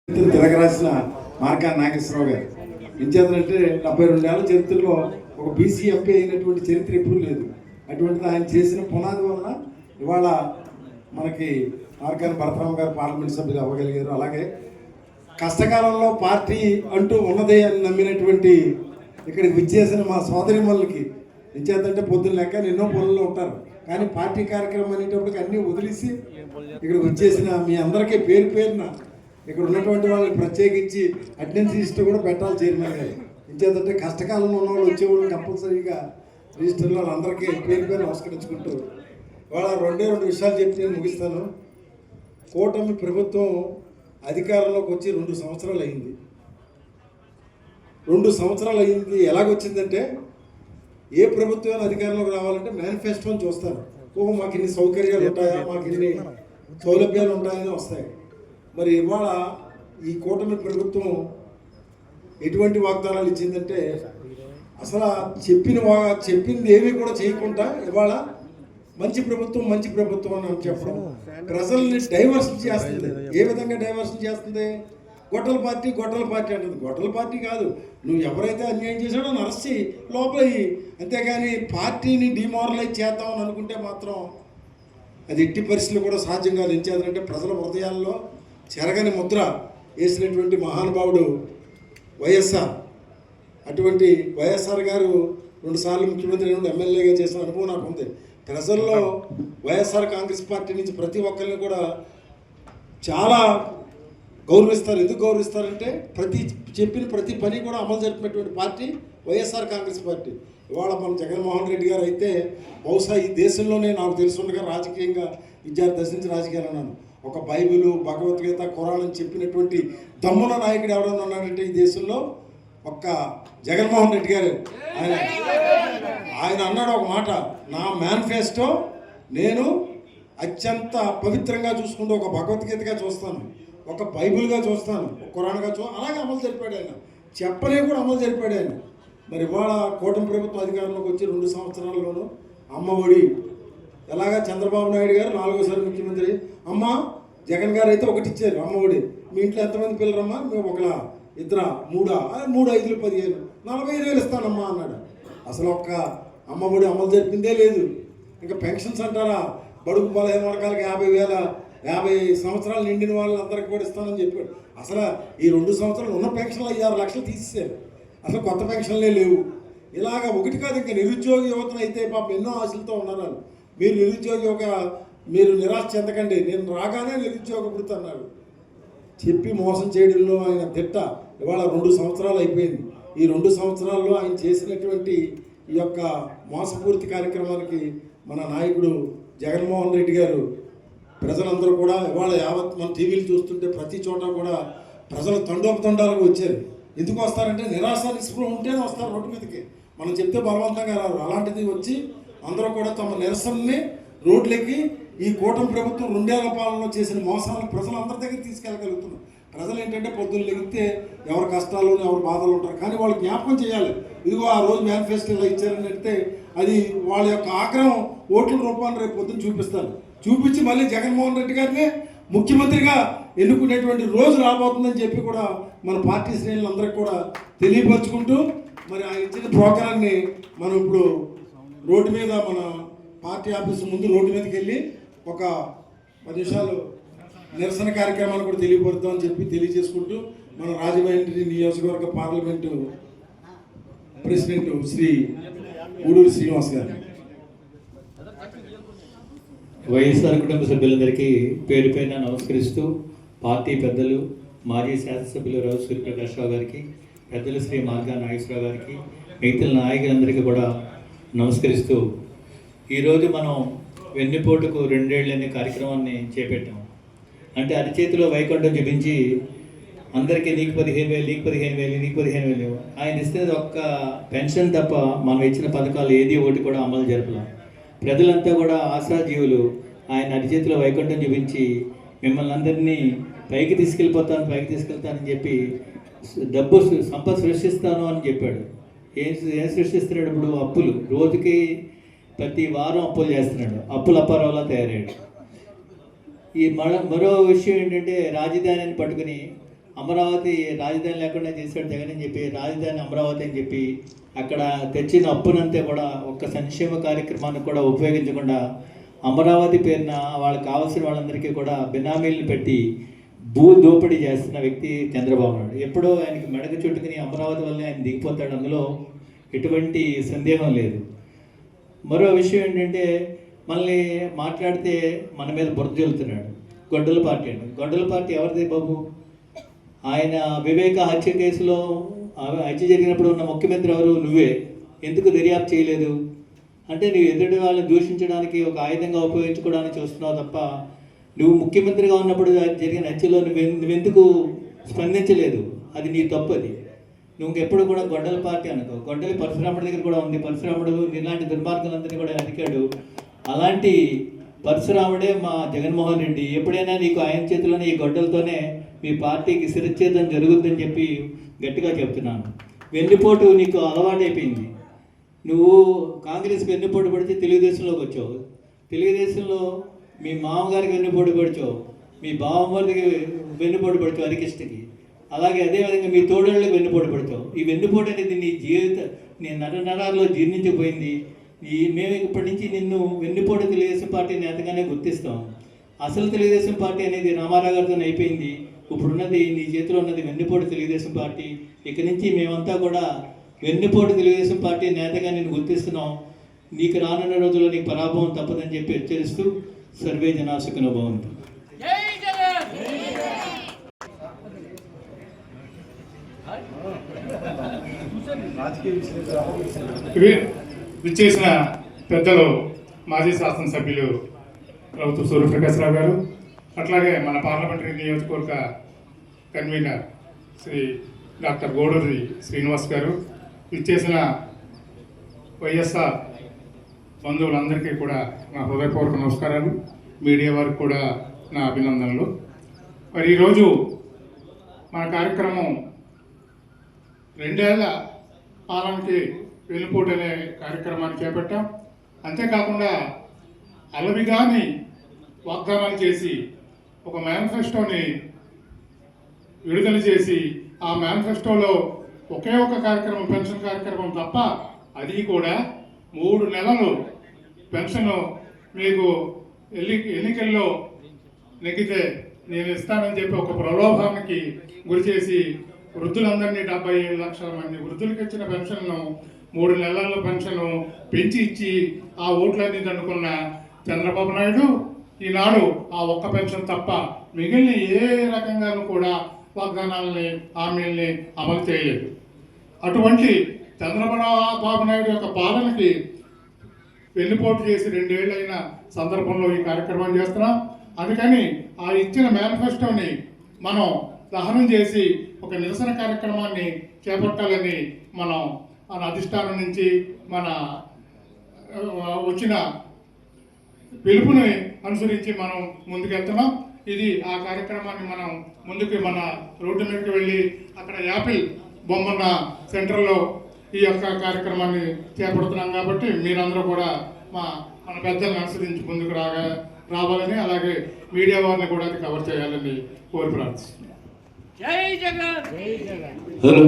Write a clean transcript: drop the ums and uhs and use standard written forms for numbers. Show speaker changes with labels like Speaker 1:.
Speaker 1: తిరగరాసిన markka Nageswararao గారు ఎంచేతంటే 72 ఏళ్ల చరిత్రలో ఒక బీసీ ఎంపీ అయినటువంటి చరిత్ర ఎప్పుడూ లేదు. అటువంటిది ఆయన చేసిన పునాది వలన ఇవాళ మనకి మార్కాని భరతరామ గారు పార్లమెంట్ సభ్యులు అవ్వగలిగారు. అలాగే కష్టకాలంలో పార్టీ అంటూ ఉన్నదే అని నమ్మినటువంటి ఇక్కడికి విచ్చేసిన మా సోదరిమల్లికి ఎంచేతంటే పొద్దున్న లెక్క ఎన్నో పనుల్లో ఉంటారు, కానీ పార్టీ కార్యక్రమం అనేటప్పటికి అన్నీ వదిలేసి ఇక్కడికి వచ్చేసిన మీ అందరికీ పేరు పేరున ఇక్కడ ఉన్నటువంటి వాళ్ళని ప్రత్యేకించి అటెండెన్స్ రిజిస్టర్ కూడా పెట్టాలి చైర్మన్ గారు. ఎంచేతంటే కష్టకాలంలో ఉన్న వాళ్ళు వచ్చేవాళ్ళు కంపల్సరీగా రిజిస్టర్లో వాళ్ళందరికీ పేరు పేరు నమస్కరించుకుంటూ వాళ్ళ రెండే విషయాలు చెప్పి నేను ముగిస్తాను. కూటమి ప్రభుత్వం అధికారంలోకి వచ్చి 2 సంవత్సరాలు అయింది. 2 సంవత్సరాలు అయింది. ఎలాగొచ్చిందంటే ఏ ప్రభుత్వం అధికారంలోకి రావాలంటే మేనిఫెస్టోని చూస్తారు. మాకు ఇన్ని సౌకర్యాలు ఉంటాయా, మాకు ఇన్ని సౌలభ్యాలు ఉంటాయని వస్తాయి. మరి ఇవాళ ఈ కూటమి ప్రభుత్వం ఎటువంటి వాగ్దానాలు ఇచ్చిందంటే అసలు చెప్పింది ఏమీ కూడా చేయకుండా ఇవాళ మంచి ప్రభుత్వం అని చెప్పడం, ప్రజల్ని డైవర్షన్ చేస్తుంది. ఏ విధంగా డైవర్షన్ చేస్తుంది? గొడ్డల పార్టీ అంటుంది. గొడ్డల పార్టీ కాదు, నువ్వు ఎవరైతే అన్యాయం చేశాడో నరసి లోపల, అంతేగాని పార్టీని డిమారలైజ్ చేద్దామని అనుకుంటే మాత్రం అది ఎట్టి పరిస్థితులు కూడా సాధ్యం కాదు. ఏం చేయాలంటే ప్రజల హృదయాల్లో చెరగని ముద్ర వేసినటువంటి మహానుభావుడు వైఎస్ఆర్. అటువంటి వైఎస్ఆర్ గారు 2 సార్లు ముఖ్యమంత్రి నుండి ఎమ్మెల్యేగా చేసిన అనుభవం నాకు ఉంది. ప్రజల్లో వైఎస్ఆర్ కాంగ్రెస్ పార్టీ నుంచి ప్రతి ఒక్కరిని కూడా చాలా గౌరవిస్తారు. ఎందుకు గౌరవిస్తారంటే చెప్పిన ప్రతి పని కూడా అమలు జరిపినటువంటి పార్టీ వైఎస్ఆర్ కాంగ్రెస్ పార్టీ. ఇవాళ మన జగన్మోహన్ రెడ్డి గారు అయితే బహుశా ఈ దేశంలోనే నాకు తెలుసుండగా రాజకీయంగా విద్యార్థి దశ నుంచి రాజకీయాలు అన్నాను. ఒక బైబిలు, భగవద్గీత, ఖురాన్ అని చెప్పినటువంటి దమ్ముల నాయకుడు ఎవరైనా ఉన్నాడంటే ఈ దేశంలో ఒక్క జగన్మోహన్ రెడ్డి గారు. ఆయన అన్నాడు ఒక మాట, నా మేనిఫెస్టో నేను అత్యంత పవిత్రంగా చూసుకుంటూ ఒక భగవద్గీతగా చూస్తాను, ఒక బైబిల్గా చూస్తాను, ఒక ఖురాన్గా అలాగే అమలు జరిపాడు ఆయన. చెప్పలే కూడా అమలు జరిపాడు ఆయన. మరి ఇవాళ కూటమి ప్రభుత్వం అధికారంలోకి వచ్చి 2 సంవత్సరాల్లోనూ అమ్మఒడి ఎలాగా చంద్రబాబు నాయుడు గారు 4వసారి ముఖ్యమంత్రి, అమ్మ జగన్ గారు అయితే ఒకటి ఇచ్చారు అమ్మఒడి. మీ ఇంట్లో ఎంతమంది పిల్లరమ్మా? మేము 1, 2, 3, 3, 5, 15, 45,000 ఇస్తానమ్మా అన్నాడు. అసలు ఒక్క అమ్మఒడి అమలు జరిపిందే లేదు. ఇంకా పెన్షన్స్ అంటారా, బడుగు బలహీన వర్గాలకు 50,000, 50 సంవత్సరాలు నిండిన వాళ్ళందరికీ కూడా ఇస్తానని చెప్పాడు. అసలు ఈ 2 సంవత్సరాలు ఉన్న పెన్షన్లు 5-6 లక్షలు తీసేశారు. అసలు కొత్త పెన్షన్లే లేవు. ఇలాగ ఒకటి కాదు, ఇంకా నిరుద్యోగ యువతను అయితే పాపం ఎన్నో ఆశలతో ఉన్నారు. మీరు నిరాశ చెందకండి, నేను రాగానే నిరుద్యోగ వృత్తి అన్నాడు. చెప్పి మోసం చేయడంలో ఆయన తిట్ట. ఇవాళ 2 సంవత్సరాలు అయిపోయింది. ఈ 2 సంవత్సరాల్లో ఆయన చేసినటువంటి ఈ యొక్క మోసపూరిత కార్యక్రమానికి మన నాయకుడు జగన్మోహన్ రెడ్డి గారు, ప్రజలందరూ కూడా ఇవాళ యావత్ మన టీవీలు చూస్తుంటే ప్రతి చోట కూడా ప్రజలు తండోపతండాలకు వచ్చారు. ఎందుకు వస్తారంటే నిరాశ నిస్పృహ ఉంటేనే వస్తారు రోడ్డు మీదకి. మనం చెప్తే బలవంతంగా రారు. అలాంటిది వచ్చి అందరూ కూడా తమ నిరసనని రోడ్లెక్కి ఈ కూటమి ప్రభుత్వం 2 ఏళ్ల పాలనలో చేసిన మోసాలను ప్రజలందరి దగ్గర తీసుకెళ్ళగలుగుతున్నారు. ప్రజలు ఏంటంటే పొద్దున్న లెగితే ఎవరి కష్టాలు ఎవరి బాధలు ఉంటారు, కానీ వాళ్ళు జ్ఞాపకం చేయాలి. ఇదిగో ఆ రోజు మేనిఫెస్టో ఇలా ఇచ్చారని అంటే అది వాళ్ళ యొక్క ఆగ్రహం ఓట్ల రూపాన్ని రేపు పొద్దున్న చూపిస్తారు. చూపించి మళ్ళీ జగన్మోహన్ రెడ్డి గారిని ముఖ్యమంత్రిగా ఎన్నుకునేటువంటి రోజు రాబోతుందని చెప్పి కూడా మన పార్టీ శ్రేణులందరికీ కూడా తెలియపరుచుకుంటూ, మరి ఆయన ఇచ్చిన ప్రోగ్రాన్ని మనం ఇప్పుడు రోడ్డు మీద మన పార్టీ ఆఫీసు ముందు రోడ్డు మీదకి వెళ్ళి ఒక 10 నిమిషాలు నిరసన కార్యక్రమాన్ని కూడా తెలియపరుద్దామని చెప్పి తెలియజేసుకుంటూ మన రాజమండ్రి నియోజకవర్గ పార్లమెంటు ప్రెసిడెంట్ శ్రీ ఊడూరి శ్రీనివాస్ గారు.
Speaker 2: వైఎస్ఆర్ కుటుంబ సభ్యులందరికీ పేరు పేరున నమస్కరిస్తూ, పార్టీ పెద్దలు మాజీ శాసనసభ్యులు రావు సూర్యప్రకాష్ రావు గారికి, పెద్దలు శ్రీ మార్గా నాగేశ్వరరావు గారికి, మిగతా నాయకులందరికీ కూడా నమస్కరిస్తూ, ఈరోజు మనం వెన్నుపోటుకు 2 ఏళ్ళు అనే కార్యక్రమాన్ని చేపట్టాం. అంటే అరిచేతిలో వైకుంఠం చూపించి అందరికీ నీకు 15,000, నీకు 15,000, నీకు 15,000 ఆయన ఇస్తే ఒక్క పెన్షన్ తప్ప మనం ఇచ్చిన పథకాలు ఏది ఒకటి కూడా అమలు జరపలేం. ప్రజలంతా కూడా ఆశాజీవులు. ఆయన అరిచేతిలో వైకుంఠం చూపించి మిమ్మల్ని అందరినీ పైకి తీసుకెళ్తానని చెప్పి డబ్బు సంపద సృష్టిస్తాను అని చెప్పాడు. ఏం సృష్టిస్తున్నాడు? ఇప్పుడు అప్పులు, రోజుకి ప్రతి వారం అప్పులు చేస్తున్నాడు. అప్పులు అప్పారావులా తయారయ్యాడు. ఈ మరో విషయం ఏంటంటే రాజధానిని పట్టుకుని అమరావతి రాజధాని లేకుండా చేశాడు జగన్ అని చెప్పి రాజధాని అమరావతి అని చెప్పి అక్కడ తెచ్చిన అప్పునంతే కూడా ఒక్క సంక్షేమ కార్యక్రమాన్ని కూడా ఉపయోగించకుండా అమరావతి పేరున వాళ్ళకి కావాల్సిన వాళ్ళందరికీ కూడా బినామీలను పెట్టి భూ దోపిడీ చేస్తున్న వ్యక్తి చంద్రబాబు నాయుడు. ఎప్పుడో ఆయనకి మెడకు చుట్టుకుని అమరావతి వల్లే ఆయన దిగిపోతాడు, అందులో ఎటువంటి సందేహం లేదు. మరో విషయం ఏంటంటే మళ్ళీ మాట్లాడితే మన మీద బురద జల్లుతున్నాడు. గొడ్డల పార్టీ అండి. గొడ్డల పార్టీ ఎవరిది బాబు? ఆయన వివేక హత్య కేసులో హత్య జరిగినప్పుడు ఉన్న ముఖ్యమంత్రి ఎవరు? నువ్వే. ఎందుకు దర్యాప్తు చేయలేదు అంటే నువ్వు ఎదుటి వాళ్ళని దూషించడానికి ఒక ఆయుధంగా ఉపయోగించుకోవడానికి చూస్తున్నావు తప్ప నువ్వు ముఖ్యమంత్రిగా ఉన్నప్పుడు జరిగిన హత్యలో నువ్వెందుకు స్పందించలేదు? అది నీ తప్పు. అది నువ్వు ఎప్పుడు కూడా గొడ్డల పార్టీ అనుకో. గొడ్డలి పరశురాముడి దగ్గర కూడా ఉంది. పరశురాముడు ఇలాంటి దుర్మార్గులందరినీ కూడా వెతికాడు. అలాంటి పరశురాముడే మా జగన్మోహన్ రెడ్డి. ఎప్పుడైనా నీకు ఆయన చేతిలోనే ఈ గొడ్డలతోనే మీ పార్టీకి శిరచ్ఛేదం జరుగుతుందని చెప్పి గట్టిగా చెప్తున్నాను. వెన్నుపోటు నీకు అలవాటైపోయింది. నువ్వు కాంగ్రెస్కి వెన్నుపోటు పడితే తెలుగుదేశంలోకి వచ్చావు. తెలుగుదేశంలో మీ మామగారికి వెన్నుపోటు పడిచావు, మీ బావమ్మగారికి వెన్నుపోటు పడిచావు హరికృష్ణకి. అలాగే అదేవిధంగా మీ తోడళ్ళకి వెన్నుపోటు పడిచావు. ఈ వెన్నుపోటు అనేది నీ నరాల్లో జీర్ణించిపోయింది. మేము ఇప్పటి నుంచి నిన్ను వెన్నుపోటు తెలుగుదేశం పార్టీ నేతగానే గుర్తిస్తాం. అసలు తెలుగుదేశం పార్టీ అనేది రామారావు గారితో అయిపోయింది. ఇప్పుడున్నది నీ చేతిలో ఉన్నది వెన్నుపోటు తెలుగుదేశం పార్టీ. ఇక నుంచి మేమంతా కూడా వెన్నుపోటు తెలుగుదేశం పార్టీ నేతగా నేను గుర్తిస్తున్నాం. నీకు రానున్న రోజుల్లో నీకు పరాభవం తప్పదని చెప్పి హెచ్చరిస్తూ సర్వే జనా సుఖినో భవంతు.
Speaker 3: విచ్చేసిన పెద్దలు మాజీ శాసనసభ్యులు రౌతు సూర్యప్రకాశ్రావు గారు, అట్లాగే మన పార్లమెంటరీ నియోజకవర్గ కన్వీనర్ శ్రీ డాక్టర్ గోడూరి శ్రీనివాస్ గారు, విచ్చేసిన వైఎస్ఆర్ బంధువులందరికీ కూడా నా హృదయపూర్వక నమస్కారాలు. మీడియా వారికి కూడా నా అభినందనలు. మరి ఈరోజు మన కార్యక్రమం 2 ఏళ్ల పాలనకి వెన్నుపోటు అనే కార్యక్రమాన్ని చేపట్టాం. అంతేకాకుండా అలవిగాని వాగ్దానాలు చేసి ఒక మేనిఫెస్టోని విడుదల చేసి ఆ మేనిఫెస్టోలో ఒకే ఒక కార్యక్రమం పెన్షన్ కార్యక్రమం తప్ప, అది కూడా 3 నెలలు పెన్షన్ మీకు ఎన్నికల్లో నెగ్గితే నేను ఇస్తానని చెప్పి ఒక ప్రలోభానికి గురి చేసి వృద్ధులందరినీ 77 లక్షల మంది వృద్ధులకు ఇచ్చిన పెన్షన్ను 3 నెలల పెన్షన్ పెంచి ఇచ్చి ఆ ఓట్లన్నీ దండుకున్న చంద్రబాబు నాయుడు ఈనాడు ఆ ఒక్క పెన్షన్ తప్ప మిగిలిన ఏ రకంగానూ కూడా వాగ్దానాలని హామీల్ని అమలు చేయలేదు. అటువంటి చంద్రబాబు నాయుడు యొక్క పాలనకి వెన్నుపోటు చేసి 2 ఏళ్ళైన సందర్భంలో ఈ కార్యక్రమం చేస్తున్నాం. అందుకని ఆ ఇచ్చిన మేనిఫెస్టోని మనం దహనం చేసి ఒక నిరసన కార్యక్రమాన్ని చేపట్టాలని మనం మన అధిష్టానం నుంచి మన వచ్చిన పిలుపుని అనుసరించి మనం ముందుకెళ్తున్నాం. ఇది ఆ కార్యక్రమాన్ని మనం ముందుకు మన రోడ్డు మీదకి వెళ్ళి అక్కడ యాపిల్ బొమ్మన్న సెంటర్లో ఈ యొక్క కార్యక్రమాన్ని చేపడుతున్నాం. కాబట్టి మీరందరూ కూడా మన పెద్దలను అనుసరించి ముందుకు రావాలని, అలాగే మీడియా వారిని కూడా అది కవర్ చేయాలని కోరి ప్రార్థిస్తున్నాం.
Speaker 4: జై జగన్.
Speaker 2: హలో.